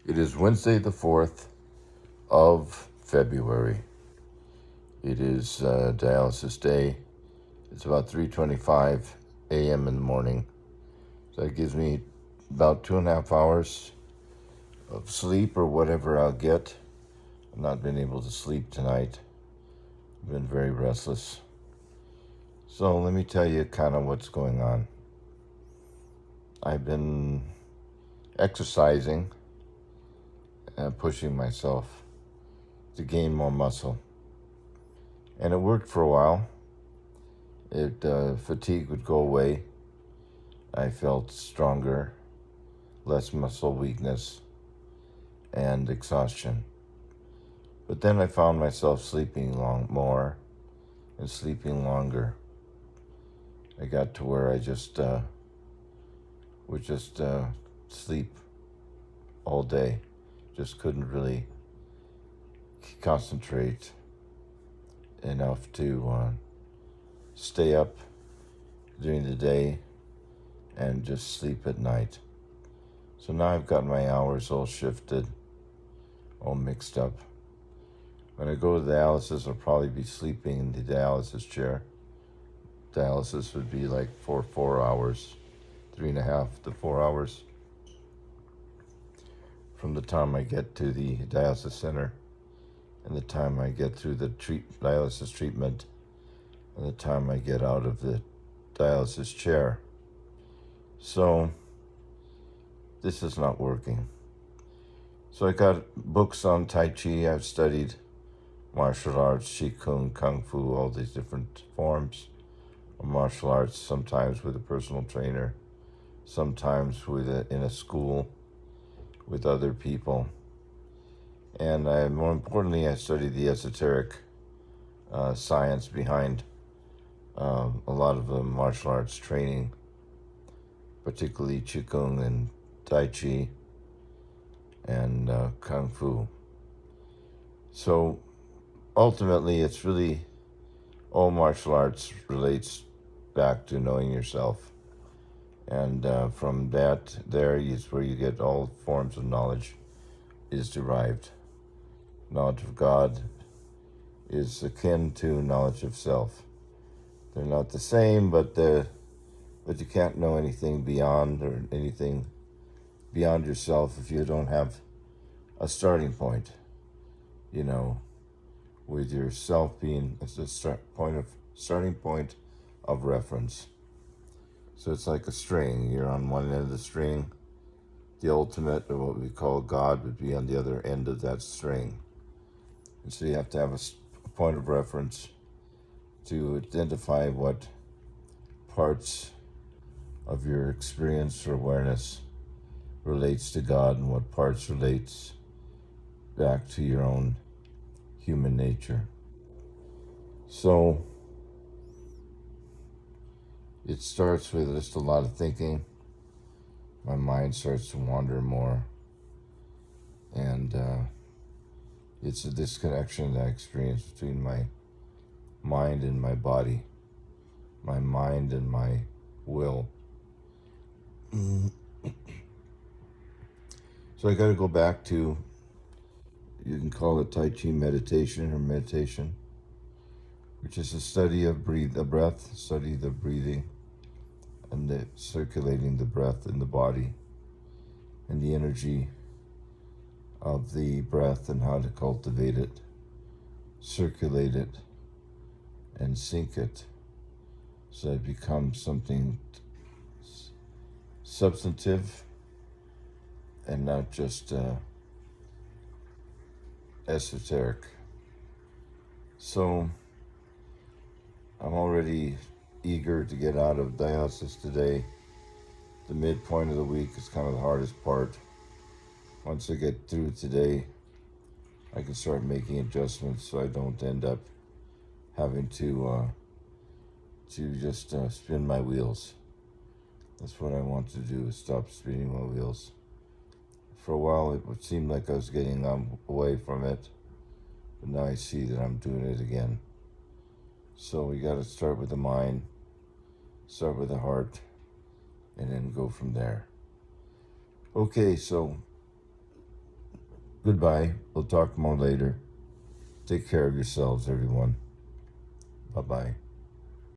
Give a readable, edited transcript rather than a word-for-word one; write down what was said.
It is Wednesday, the 4th of February. It is dialysis day. It's about 3:25 a.m. in the morning. So that gives me about 2.5 hours of sleep or whatever I'll get. I've not been able to sleep tonight. I've been very restless. So let me tell you kind of what's going on. I've been exercising and pushing myself to gain more muscle. And it worked for a while. Fatigue would go away. I felt stronger, less muscle weakness, and exhaustion. But then I found myself sleeping more and sleeping longer. I got to where I would just sleep all day. Just couldn't really concentrate enough to stay up during the day and just sleep at night. So now I've got my hours all shifted, all mixed up. When I go to dialysis, I'll probably be sleeping in the dialysis chair. Dialysis would be like for 4 hours, 3.5 to 4 hours from the time I get to the dialysis center and the time I get through the dialysis treatment and the time I get out of the dialysis chair. So this is not working. So I got books on Tai Chi. I've studied martial arts, Qigong, Kung Fu, all these different forms of martial arts, sometimes with a personal trainer, sometimes in a school with other people. And more importantly, I studied the esoteric science behind a lot of the martial arts training, particularly Qigong and Tai Chi and Kung Fu. So ultimately, it's really all martial arts relates back to knowing yourself. And from that, there is where you get all forms of knowledge is derived. Knowledge of God is akin to knowledge of self. They're not the same, but you can't know anything beyond or anything beyond yourself if you don't have a starting point, with yourself being a starting point of reference. So it's like a string. You're on one end of the string. The ultimate, or what we call God, would be on the other end of that string. And so you have to have a point of reference to identify what parts of your experience or awareness relates to God and what parts relates back to your own human nature. So it starts with just a lot of thinking. My mind starts to wander more. And it's a disconnection that I experience between my mind and my body, my mind and my will. So I got to go back to, you can call it Tai Chi meditation or meditation, which is a study of the breath, study the breathing and the circulating the breath in the body and the energy of the breath and how to cultivate it, circulate it, and sync it so it becomes something substantive and not just esoteric. So I'm already eager to get out of dialysis today. The midpoint of the week is kind of the hardest part. Once I get through today, I can start making adjustments so I don't end up having to just spin my wheels. That's what I want to do, is stop spinning my wheels. For a while, it would seem like I was getting away from it, but now I see that I'm doing it again. So we got to start with the mind, start with the heart, and then go from there. Okay, so Goodbye. We'll talk more later. Take care of yourselves, everyone. Bye-bye.